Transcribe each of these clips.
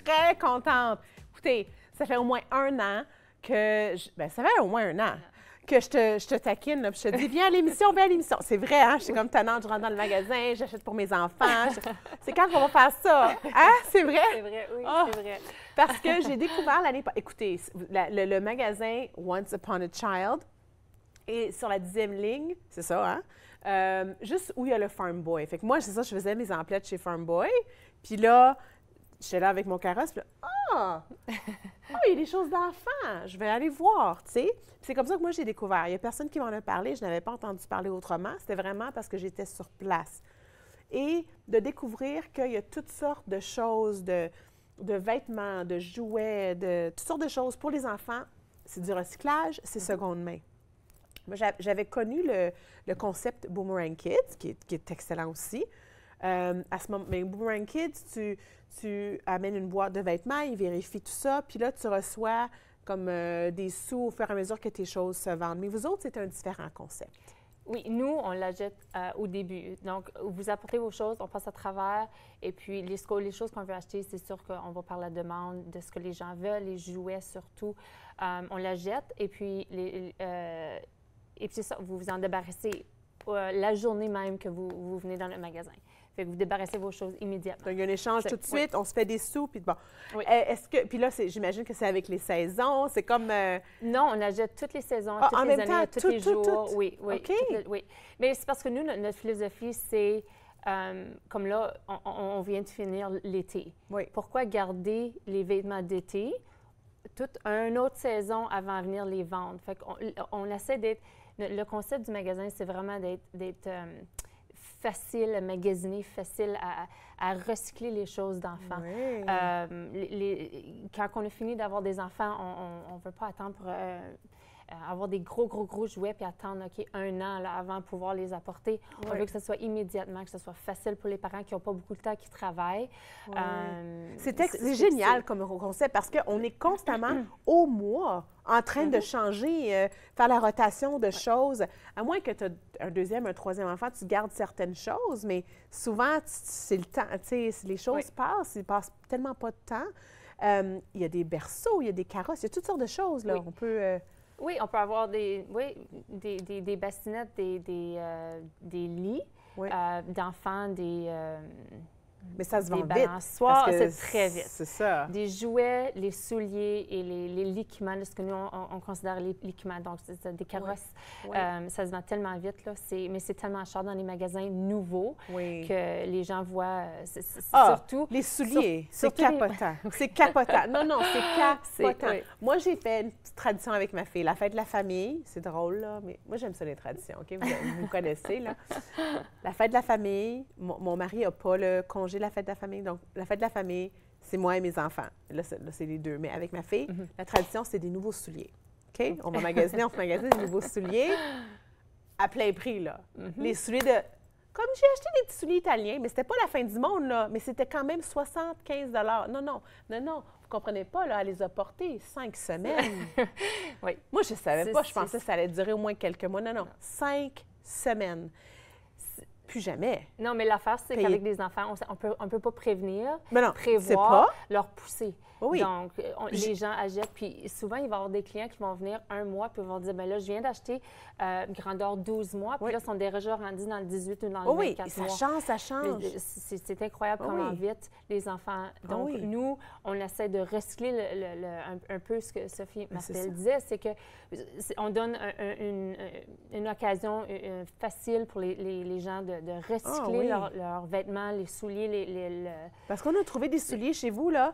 très contente. Écoutez, ça fait au moins un an que... ça fait au moins un an que je te taquine, là, puis je te dis, viens à l'émission, viens à l'émission. C'est vrai, hein? Je suis comme tannante, je rentre dans le magasin, j'achète pour mes enfants. C'est quand qu'on va faire ça? Hein? C'est vrai? C'est vrai, oui, c'est vrai. Parce que j'ai découvert l'année passée... Écoutez, le magasin Once Upon a Child est sur la 10e ligne, c'est ça, hein? Juste où il y a le Farm Boy. Fait que moi, c'est ça, je faisais mes emplettes chez Farm Boy. Puis là, j'étais là avec mon carrosse, puis là, il y a des choses d'enfants, je vais aller voir, tu sais. C'est comme ça que moi, j'ai découvert. Il n'y a personne qui m'en a parlé, je n'avais pas entendu parler autrement. C'était vraiment parce que j'étais sur place. Et de découvrir qu'il y a toutes sortes de choses, de vêtements, de jouets, de toutes sortes de choses pour les enfants. C'est du recyclage, c'est seconde main. Moi, j'avais connu le concept Boomerang Kids, qui est excellent aussi. À ce moment, mais Boomerang Kids, tu amènes une boîte de vêtements, ils vérifient tout ça, puis là, tu reçois comme des sous au fur et à mesure que tes choses se vendent. Mais vous autres, c'est un différent concept. Oui, nous, on la jette au début. Donc, vous apportez vos choses, on passe à travers, et puis les choses qu'on veut acheter, c'est sûr qu'on va par la demande de ce que les gens veulent, les jouets surtout. On la jette, et puis c'est ça, vous vous en débarrassez la journée même que vous venez dans le magasin. Fait que vous débarrassez vos choses immédiatement. Donc, il y a un échange tout de suite, on se fait des sous, puis bon. Oui. Puis là, j'imagine que c'est avec les saisons, c'est comme... Non, on achète toutes les saisons, toutes en les même années, temps, tous les jours. tout. Oui, oui. OK. Oui. Mais c'est parce que nous, notre philosophie, c'est, comme là, on vient de finir l'été. Oui. Pourquoi garder les vêtements d'été toute une autre saison avant de venir les vendre? Fait qu'on essaie d'être... Le concept du magasin, c'est vraiment d'être facile à magasiner, facile à recycler les choses d'enfants. Oui. Quand on a fini d'avoir des enfants, on ne veut pas attendre pour avoir des gros jouets puis attendre un an là, avant de pouvoir les apporter. Oui. On veut que ce soit immédiatement, que ce soit facile pour les parents qui n'ont pas beaucoup de temps, qui travaillent. Oui. C'est génial comme concept parce qu'on est constamment au mois en train de changer, faire la rotation de choses. À moins que tu aies un deuxième, un troisième enfant, tu gardes certaines choses, mais souvent, c'est le temps. Tu sais, les choses passent, il ne passe tellement pas de temps. Il y a des berceaux, il y a des carrosses, il y a toutes sortes de choses. Là. Oui. On peut... Oui, on peut avoir des bassinettes, des lits d'enfants, Mais ça se vend des vite. balançoires, parce que c'est très vite. C'est ça. Des jouets, les souliers et les liquiments, ce que nous, on considère les liquiments, donc c'est des carrosses. Oui. Ça se vend tellement vite, là, mais c'est tellement cher dans les magasins nouveaux Oui. que les gens voient, surtout... les souliers, c'est surtout capotant. C'est capotant. Non, c'est capotant. Oui. Moi, j'ai fait une petite tradition avec ma fille. La fête de la famille, c'est drôle, là, mais moi, j'aime ça, les traditions, OK? Vous me connaissez, là. La fête de la famille, mon mari n'a pas le congé de la fête de la famille. Donc, la fête de la famille, c'est moi et mes enfants. Là, c'est les deux. Mais avec ma fille, la tradition, c'est des nouveaux souliers. OK? On va magasiner, on se magasine des nouveaux souliers à plein prix, là. Les souliers de... Comme j'ai acheté des petits souliers italiens, mais c'était pas la fin du monde, là. Mais c'était quand même 75 Non. Vous comprenez pas, là, elle les a portés 5 semaines. Oui. Moi, je savais pas. Je pensais que ça allait durer au moins quelques mois. Non. 5 semaines. Plus jamais. Non, mais l'affaire, c'est qu'avec des enfants, on peut pas prévenir, Mais non, prévoir, leur pousser. Oui. Donc, les gens achètent. Puis souvent, il va y avoir des clients qui vont venir un mois puis vont dire, bien là, je viens d'acheter grandeur 12 mois, puis là, ils sont déjà rendus dans le 18 ou dans le 24 mois. Ça change. C'est incroyable comment vite les enfants... Donc, nous, on essaie de recycler un peu ce que Sophie Martel disait, c'est que on donne une occasion facile pour les gens de recycler leurs vêtements, les souliers, Parce qu'on a trouvé des souliers chez vous, là,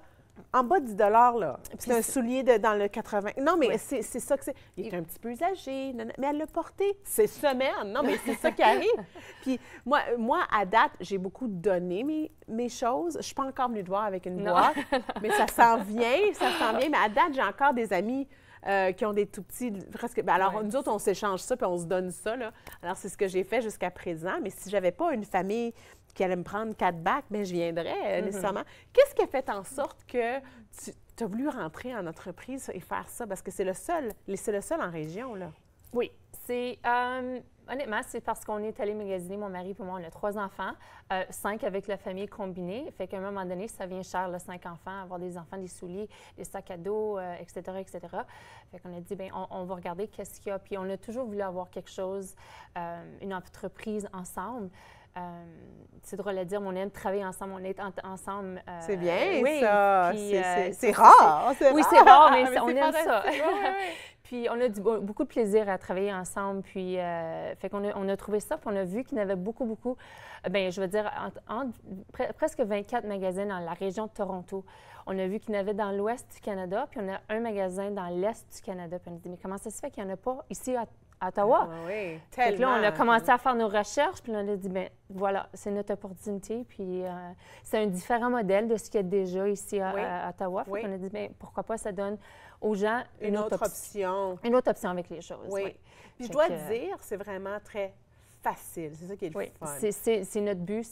en bas de 10 là. C'est un soulier dans le 80. Non, mais c'est ça que c'est. Il est un petit peu usagé, mais elle l'a porté. C'est semaine. Non, mais c'est ça qui arrive. Puis moi, à date, j'ai beaucoup donné mes choses. Je ne suis pas encore venue te voir avec une boîte, mais ça s'en vient. Mais à date, j'ai encore des amis qui ont des tout petits, presque... Alors, nous autres, on s'échange ça, puis on se donne ça, là. Alors, c'est ce que j'ai fait jusqu'à présent. Mais si j'avais pas une famille qui allait me prendre 4 bacs, bien, je viendrais nécessairement. Qu'est-ce qui a fait en sorte que tu as voulu rentrer en entreprise et faire ça? Parce que c'est le seul en région, là. Oui, c'est... Honnêtement, c'est parce qu'on est allé magasiner, mon mari et moi, on a 3 enfants, 5 avec la famille combinée. Fait qu'à un moment donné, ça vient cher, là, 5 enfants, avoir des enfants, des souliers, des sacs à dos, etc., etc. Fait qu'on a dit, bien, on va regarder qu'est-ce qu'il y a. Puis on a toujours voulu avoir quelque chose, une entreprise ensemble. C'est drôle à dire, mais on aime travailler ensemble, on est ensemble. C'est bien, oui, ça. puis, c'est rare. Oui, c'est rare, mais, mais on aime ça. Ouais, ouais. Puis on a beaucoup de plaisir à travailler ensemble. Puis, fait qu'on on a trouvé ça, puis on a vu qu'il y en avait beaucoup, bien, je veux dire, presque 24 magasins dans la région de Toronto. On a vu qu'il y en avait dans l'ouest du Canada, puis on a un magasin dans l'est du Canada. Puis on a dit, mais comment ça se fait qu'il n'y en a pas ici à Ottawa? Oui, Fait que là, on a commencé à faire nos recherches, puis on a dit, bien, voilà, c'est notre opportunité. Puis c'est un différent modèle de ce qu'il y a déjà ici à Ottawa. Fait qu'on a dit, bien, pourquoi pas, ça donne aux gens une autre option. Une autre option avec les choses. Oui. Puis je dois te dire, c'est vraiment très facile. C'est ça qui est le fun. C'est notre but.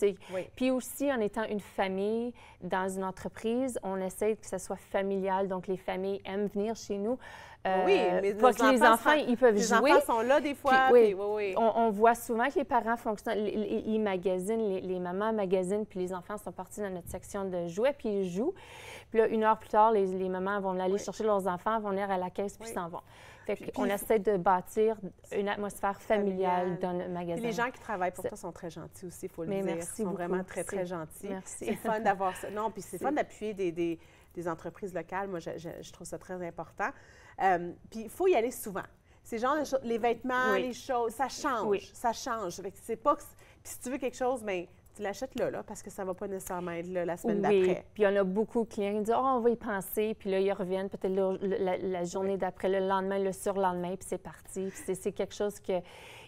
Puis aussi, en étant une famille dans une entreprise, on essaie que ça soit familial. Donc, les familles aiment venir chez nous. Oui, mais pas que les enfants, ils peuvent jouer. Les enfants sont là des fois. Puis, oui. On voit souvent que les parents fonctionnent, ils magasinent, les mamans magasinent, puis les enfants sont partis dans notre section de jouets, puis ils jouent. Puis là, 1 heure plus tard, les mamans vont aller chercher leurs enfants, vont venir à la caisse, puis s'en vont. Fait qu'on essaie de bâtir une atmosphère familiale dans notre magasin. Puis les gens qui travaillent pour toi sont très gentils aussi, il faut le dire. Merci beaucoup. Ils sont vraiment très, très gentils. Merci. C'est fun d'avoir ça. Non, puis c'est fun d'appuyer des entreprises locales. Moi, je trouve ça très important. Puis il faut y aller souvent. Ces genres de choses, les vêtements, les choses, ça change. Oui. Ça change. Fait que c'est pas que... Puis si tu veux quelque chose, bien, tu l'achètes là, parce que ça ne va pas nécessairement être là la semaine d'après. Puis on a beaucoup de clients qui disent « Oh, on va y penser », puis là, ils reviennent peut-être la journée d'après, le lendemain, le surlendemain, puis c'est parti. Puis c'est quelque chose que...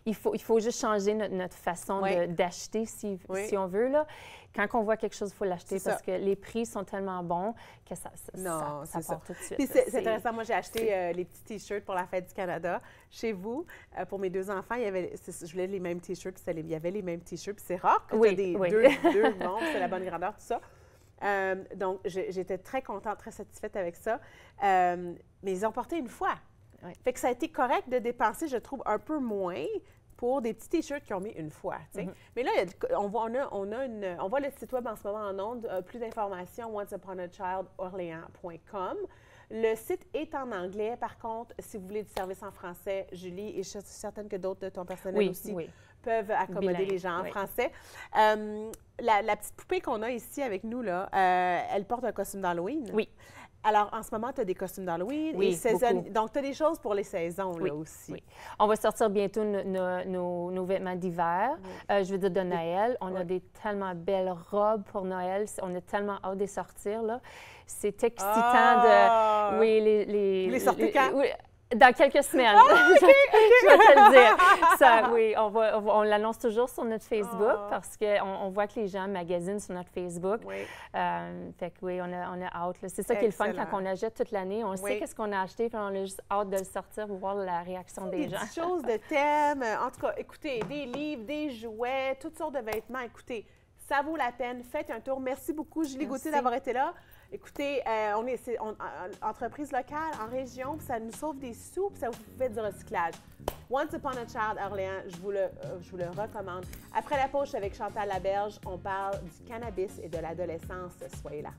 Il faut juste changer notre façon d'acheter, si on veut, là. Quand on voit quelque chose, il faut l'acheter parce que les prix sont tellement bons que ça part tout de suite. Puis c'est intéressant. Moi, j'ai acheté les petits T-shirts pour la Fête du Canada chez vous. Pour mes 2 enfants, je voulais les mêmes T-shirts, puis il y avait les mêmes T-shirts. Puis c'est rare que tu aies deux bons, c'est la bonne grandeur, tout ça. Donc, j'étais très contente, très satisfaite avec ça. Mais ils ont porté une fois. Fait que ça a été correct de dépenser, je trouve, un peu moins pour des petits T-shirts qu'ils ont mis une fois. Mais là, on voit le site web en ce moment en ondes, plus d'informations, onceuponachildorléans.com. Le site est en anglais. Par contre, si vous voulez du service en français, Julie, et je suis certaine que d'autres de ton personnel aussi peuvent accommoder les gens en français. La petite poupée qu'on a ici avec nous, là, elle porte un costume d'Halloween. Oui. Alors, en ce moment, tu as des costumes d'Halloween et donc tu as des choses pour les saisons là aussi. Oui. On va sortir bientôt nos vêtements d'hiver, je veux dire de Noël. On a des tellement belles robes pour Noël. On a tellement hâte de les sortir, là. C'est excitant de... Oui, Vous les sortez quand? Dans quelques semaines. Je vais te le dire. Ça, oui, on l'annonce toujours sur notre Facebook parce qu'on voit que les gens magasinent sur notre Facebook. Fait que oui, on a hâte. C'est ça qui est le fun quand on achète toute l'année. On sait qu'est-ce qu'on a acheté, puis on a juste hâte de le sortir pour voir la réaction des gens. Des choses de thème. En tout cas, écoutez, des livres, des jouets, toutes sortes de vêtements. Écoutez, ça vaut la peine. Faites un tour. Merci beaucoup, Julie Gauthier, d'avoir été là. Écoutez, on est entreprise locale, en région, puis ça nous sauve des sous, puis ça vous fait du recyclage. Once Upon a Child Orléans, je vous le recommande. Après la pause, avec Chantal Laberge, on parle du cannabis et de l'adolescence. Soyez là.